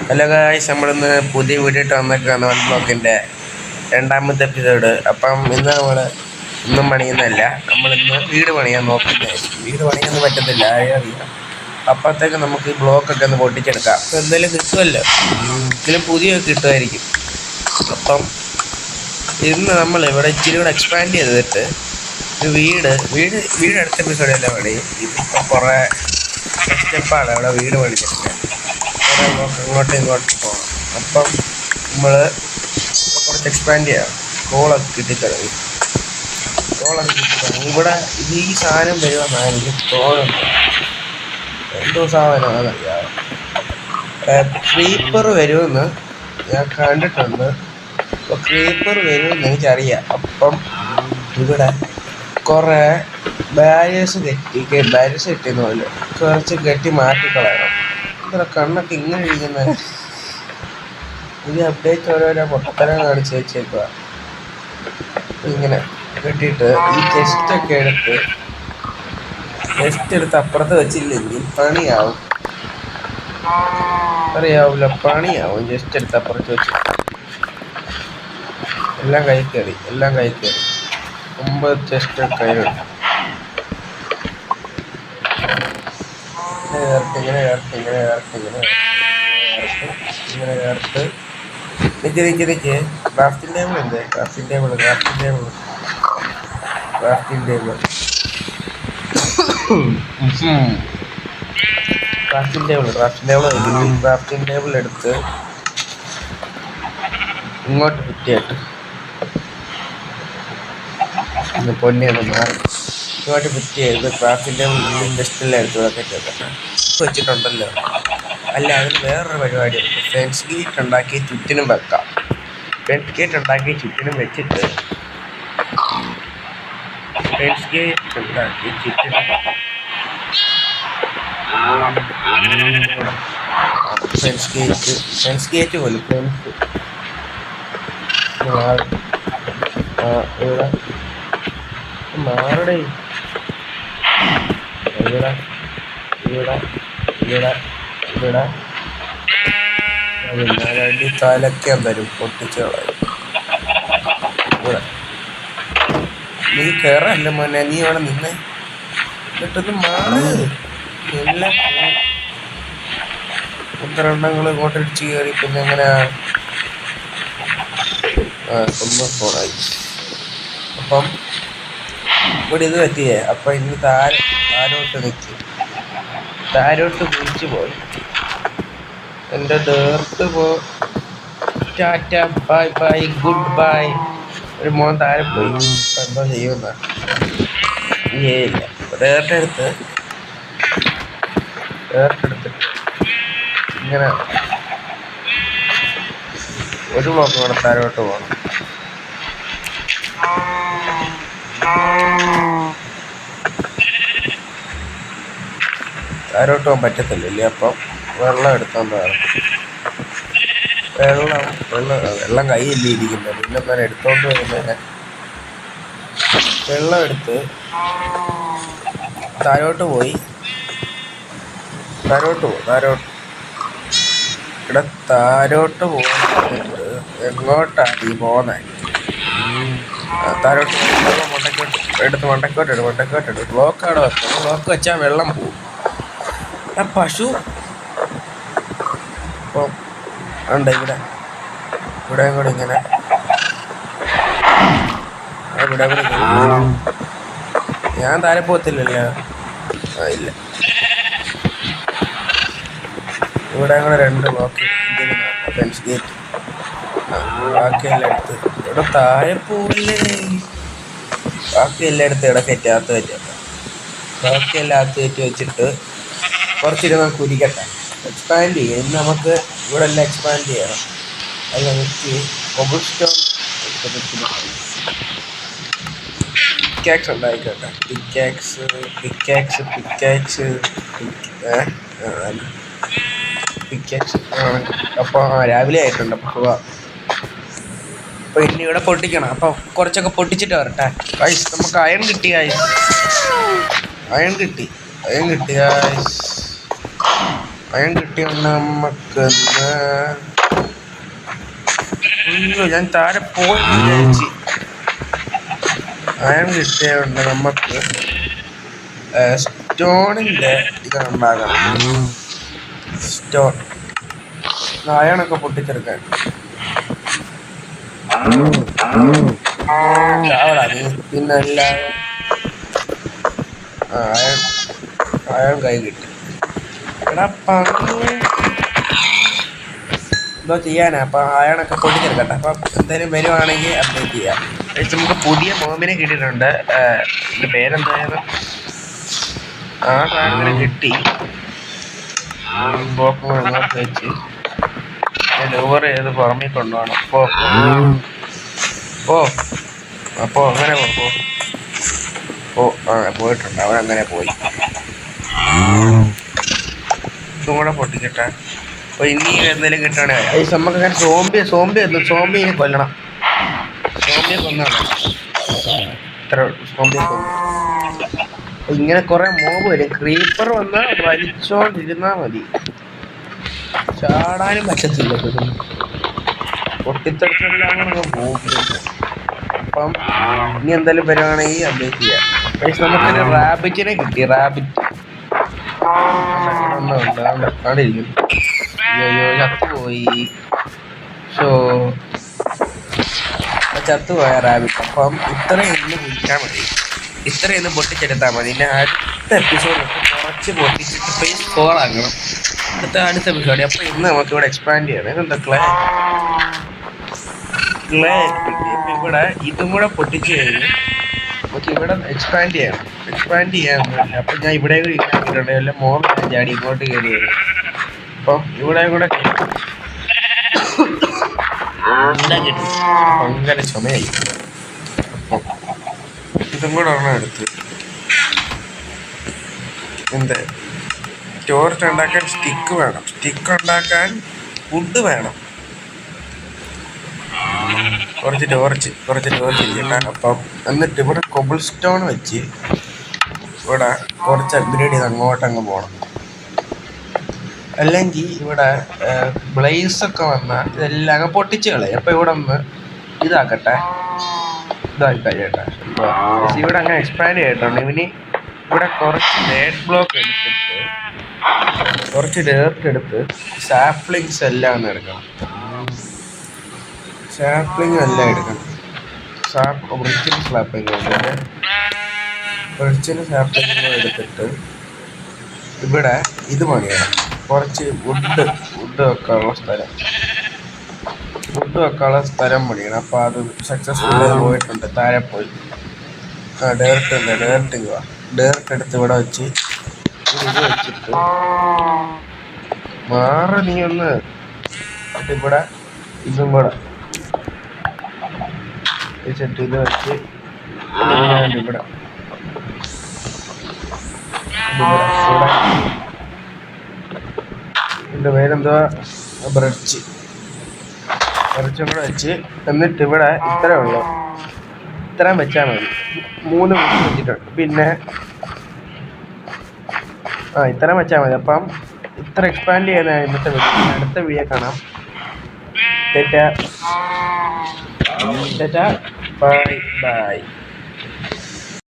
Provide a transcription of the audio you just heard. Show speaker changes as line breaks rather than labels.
Hello guys, നമ്മളിന്ന് പുതിയ video ഇട്ട് വന്നേക്കാണ് വൺ ബ്ലോക്കിൻ്റെ രണ്ടാമത്തെ എപ്പിസോഡ്. അപ്പം ഇന്ന് നമ്മൾ ഒന്നും പണിയുന്നതല്ല, നമ്മളിന്ന് വീട് പണിയാൻ നോക്കുന്നത്. വീട് പണിയൊന്നും പറ്റത്തില്ല, ആരെയും അറിയാം. അപ്പോഴത്തേക്ക് നമുക്ക് ഈ ബ്ലോക്കൊക്കെ ഒന്ന് പൊട്ടിച്ചെടുക്കാം. അപ്പം എന്തെങ്കിലും കിട്ടുമല്ലോ, ഇതിലും പുതിയ കിട്ടുമായിരിക്കും. അപ്പം ഇന്ന് നമ്മൾ ഇവിടെ ഇച്ചിരി കൂടെ എക്സ്പാൻഡ് ചെയ്തിട്ട് ഒരു വീട് അടുത്ത എപ്പിസോഡല്ല പണി. ഇതിപ്പോൾ കുറേ സ്റ്റെപ്പാണ് ഇവിടെ വീട് പണിച്ചെടുക്കാൻ. അങ്ങോട്ടും ഇങ്ങോട്ടും പോകണം. അപ്പം നമ്മൾ കുറച്ച് എക്സ്പാൻഡ് ചെയ്യാം. കോളൊക്കെ കിട്ടിത്തുടങ്ങി. ഇവിടെ ഈ സാധനം വരുമെന്നാണ് എനിക്ക് തോന്നുന്നത്. എന്തോ സാധനമാണെന്നറിയാം. ക്രീപ്പർ വരുമെന്ന് ഞാൻ കണ്ടിട്ടുണ്ട്. അപ്പോൾ ക്രീപ്പർ വരുമെന്ന് എനിക്കറിയാം. അപ്പം ഇവിടെ കുറേ ബാരിയേഴ്സ് കെട്ടിയെന്ന് പോലെ കുറച്ച് കെട്ടി മാറ്റിക്കളയണം. ഇത്ര കണ്ണൊക്കെ ഇങ്ങനെ ഇരിക്കുന്നത് ഈ അപ്ഡേറ്റ് ഓരോരോ പൊട്ടത്തരം കാണിച്ച് വെച്ചേക്കുക. ഇങ്ങനെ കെട്ടിയിട്ട് ഈ ചെസ്റ്റൊക്കെ എടുത്ത് അപ്പുറത്ത് വെച്ചില്ലെങ്കിൽ പണിയാവും. അറിയാവില്ല, പണിയാവും. ജസ്റ്റ് എടുത്ത് അപ്പുറത്ത് വെച്ച് എല്ലാം കൈ കയറി 9 ചെസ്റ്റ് കയ്യിലുണ്ട്. ഇങ്ങനെ ചേർത്ത് നിക്ക് ക്രാഫ്റ്റിംഗ് ടേബിൾ ഉണ്ട്. ക്രാഫ്റ്റിംഗ് ടേബിൾ എടുത്ത് ഇങ്ങോട്ട് ഫിറ്റ് പൊന്നിയാണ് മാറി ഇങ്ങോട്ട് ഫിറ്റ് ചെയ്ത് ക്രാഫ്റ്റിംഗ് ടേബിൾ ഇൻഡസ്ട്രിയിലെ എടുത്ത് വെച്ചിട്ടുണ്ടല്ലോ. അല്ല, അതിന് വേറൊരു പരിപാടിയുണ്ട്. ഫെൻസ് ഗേറ്റ് ഉണ്ടാക്കി ചുറ്റിനും വെക്കാം. ഫെൻസ് ഗേറ്റ് ഉണ്ടാക്കി ചുറ്റിനും വെച്ചിട്ട് ഫെൻസ് ഗേറ്റ് പോലും മാറടേ. ഇവിടെ തലക്കാൻ തരും, പൊട്ടിച്ച് കളയും. ഇവിടെ നീ കയറല്ല മോനെ, നീ അവിടെ നിന്നേ. എന്നിട്ടൊന്ന് മാറ്. എല്ലാം 12 ഇങ്ങോട്ടടിച്ച് കയറി. പിന്നെ എങ്ങനെയാ ഫോണായി. അപ്പം ഇവിടെ ഇത് പറ്റിയേ. അപ്പം ഇനി താരോട്ട് കുളിച്ച് പോയി. എൻ്റെ ഡേർത്ത് ടാറ്റ ബൈ ഗുഡ് ബൈ. ഒരു മോൻ താഴെ പോയി. എന്തോ ചെയ്യുന്ന ഇല്ല. ഡേർട്ടെടുത്തിട്ട് ഇങ്ങനെ ഒരു ബ്ലോക്ക് കൂടെ താരോട്ട് പോകണം. താരോട്ട് പോകാൻ പറ്റത്തില്ലേ. അപ്പം വെള്ളം എടുത്തോണ്ട് വെള്ളം കയ്യില്ലേ ഇരിക്കുന്നത്. പിന്നെ ഞാൻ എടുത്തോണ്ട് വരുന്നതിനെ വെള്ളം എടുത്ത് താരോട്ട് പോയി. ഇവിടെ താരോട്ട് പോകുന്നത് എങ്ങോട്ടാണ് ഈ പോകുന്നത്? താരോട്ട് മണ്ടക്കോട്ട് ബ്ലോക്ക് അവിടെ വെക്കണം. ബ്ലോക്ക് വെച്ചാൽ വെള്ളം പോകും. പശു അപ്പോൾ ഉണ്ട് ഇവിടെ കൂടെ ഇങ്ങനെ ഇവിടെ ഞാൻ താഴെ പോകത്തില്ലല്ലോ. ഇല്ല, ഇവിടെ കൂടെ 2 ബ്ലോക്ക് ഫെൻസ് ഗേറ്റ്. ബാക്കിയെല്ലാം എടുത്ത് ഇവിടെ താഴെ പോവില്ലേ. ബാക്കിയെല്ലാം എടുത്ത് ഇവിടെ കയറ്റാത്ത ബാക്കിയെല്ലാം അകത്ത് വെച്ചിട്ട് കുറച്ചിരുന്ന് നമുക്ക് കുരിക്കട്ടെ. എക്സ്പാൻഡ് ചെയ്യും. ഇന്ന് നമുക്ക് ഇവിടെ എല്ലാം എക്സ്പാൻഡ് ചെയ്യണം. അല്ല വെച്ച് കൊബിൾ സ്റ്റോൺ പിക്കാക്സ് ഉണ്ടായിക്കോട്ടെ. പിക്കാക്സ് അപ്പോൾ രാവിലെ ആയിട്ടുണ്ട്. അപ്പോൾ ഇനി ഇവിടെ പൊട്ടിക്കണം. അപ്പോൾ കുറച്ചൊക്കെ പൊട്ടിച്ചിട്ട് വരട്ടെ. ഗൈസ്, നമുക്ക് അയൺ കിട്ടി. അയൺ കിട്ടിയുണ്ട് നമുക്ക്. അയ്യോ ഞാൻ താഴെ പോയി വിചാരിച്ച്. അയൺ കിട്ടിയുണ്ട് നമുക്ക്. സ്റ്റോണിൻ്റെ ഇതുണ്ടാകണം. സ്റ്റോൺ അയണൊക്കെ പൊട്ടിച്ചെടുക്കാൻ. ചാവടാ നീ. പിന്നെ എല്ലാവരും അയൺ കൈ കിട്ടി. എടാ എന്തോ ചെയ്യാനാ. അപ്പം അയണൊക്കെ പൊട്ടിച്ചെടുക്കട്ടെ. അപ്പം എന്തായാലും വരുവാണെങ്കിൽ അപ്ഡേറ്റ് ചെയ്യാം. നമുക്ക് പുതിയ മോമിനെ കിട്ടിയിട്ടുണ്ട്. എൻ്റെ പേരെന്തായാലും ആ സാധനത്തിന് കിട്ടി. ബ്ലോക്ക് വെച്ച് ലോവർ ചെയ്ത് പുറമേ കൊണ്ടുപോകണം. അപ്പോൾ അങ്ങനെ പോയിട്ടുണ്ട്. അവൻ അങ്ങനെ പോയി. ഇതും കൂടെ പൊട്ടിക്കട്ടെ. അപ്പോൾ ഇനി എന്തെങ്കിലും കിട്ടുകയാണെങ്കിൽ നമുക്ക് അങ്ങനെ സോംബിയെ കൊല്ലണം. സോംബിയെ കൊന്നാണ് ഇത്ര സോംബിയെ കൊന്നു. അപ്പോൾ ഇങ്ങനെ കുറേ മോബ് വരും. ക്രീപ്പർ വന്നാൽ വലിച്ചോണ്ടിരുന്നാൽ മതി. ചാടാനും പറ്റത്തില്ല. പൊട്ടിത്തെറിച്ചെല്ലാം കൂടെ പോകും. അപ്പം ഇനി എന്തായാലും വരുവാണെങ്കിൽ അപ്ഡേറ്റ് ചെയ്യാം. പക്ഷെ നമുക്കൊരു റാബിറ്റിനെ കിട്ടി. റാബിറ്റ് കാണിരിക്കും. അയ്യോ ചത്തുപോയി. ചത്തുപോയ റാബിറ്റ്. അപ്പം ഇത്രയും ഇന്ന് കുടിക്കാൻ മതി. ഇത്രയും പൊട്ടിച്ചെടുത്താൽ മതി. പിന്നെ അടുത്ത എപ്പിസോഡ് കുറച്ച് പൊട്ടിച്ചിട്ട് ഫേസ് 4 ആക്കണം. അടുത്ത എപ്പിസോഡ്. അപ്പോൾ ഇന്ന് നമുക്കിവിടെ എക്സ്പാൻഡ് ചെയ്യണം. ഇതെന്താ ക്ലേ ഇവിടെ ഇതും കൂടെ പൊട്ടിച്ച് കഴിഞ്ഞ് നമുക്ക് ഇവിടെ എക്സ്പാൻഡ് ചെയ്യണം. എക്സ്പാൻഡ് ചെയ്യാൻ അപ്പം ഞാൻ ഇവിടെ ഇരിക്കാറുണ്ട്. എല്ലാം മോൻ ചാടി ഇങ്ങോട്ട് കയറി വരും. അപ്പം ഇവിടെ കൂടെ കിട്ടും. ഭയങ്കര ചുമയായി. അപ്പം ഇതും കൂടെ ഒരെണ്ണം എടുത്ത് എന്താ ടോർച്ച് ഉണ്ടാക്കാൻ സ്റ്റിക്ക് വേണം. സ്റ്റിക്ക് ഉണ്ടാക്കാൻ വുഡ് വേണം. കുറച്ച് ടോർച്ച് ഇരിക്കട്ടെ. അപ്പം എന്നിട്ട് ഇവിടെ കൊബിൾ സ്റ്റോൺ വെച്ച് ഇവിടെ കുറച്ച് അപ്ഗ്രേഡ് ചെയ്ത് അങ്ങോട്ടങ്ങ് പോകണം. അല്ലെങ്കിൽ ഇവിടെ ബ്ലേസൊക്കെ വന്നാൽ ഇതെല്ലാം അങ്ങ് പൊട്ടിച്ച് കളയും. അപ്പോൾ ഇവിടെ ഒന്ന് ഇതാക്കി കഴിയട്ടെ. ഇവിടെ അങ്ങനെ എക്സ്പാൻഡ് ചെയ്തിട്ടുണ്ട്. ഇവന് ഇവിടെ കുറച്ച് ഡേറ്റ് ബ്ലോക്ക് എടുത്തിട്ട് കുറച്ച് ഡേർട്ട് എടുത്ത് സാപ്ലിങ്സ് എല്ലാം ഒന്ന് എടുക്കണം. സാപ്ലിങ് എല്ലാം എടുക്കണം. ഒറിജിനൽ സാപ്ലിങ് എടുത്തിട്ട് ഇവിടെ ഇത് പണിയണം. കുറച്ച് വുഡ് വെക്കാനുള്ള സ്ഥലം പണിയണം. അപ്പോൾ അത് സക്സസ്ഫുള്ളി പോയിട്ടുണ്ട്. താഴെ പോയി ഡേർട്ട് എടുത്ത് ഇവിടെ വെച്ച് ഇത് വെച്ചിട്ട് നീ ഒന്ന് ഇവിടെ ഇതും കൂടെ വെച്ചിട്ട് ഇത് വെച്ച് ഇവിടെ ഇതിൻ്റെ പേരെന്തുവാ ബ്രഡ്ജും കൂടെ വെച്ച് എന്നിട്ട് ഇവിടെ ഇത്രയും വെച്ചാൽ മതി. 3 വെച്ചിട്ടുണ്ട്. പിന്നെ ഇത്രയും വെച്ചാൽ മതി. അപ്പം ഇത്ര എക്സ്പാൻഡ് ചെയ്യുന്ന അടുത്ത വീഡിയോ കാണാം. ബൈ.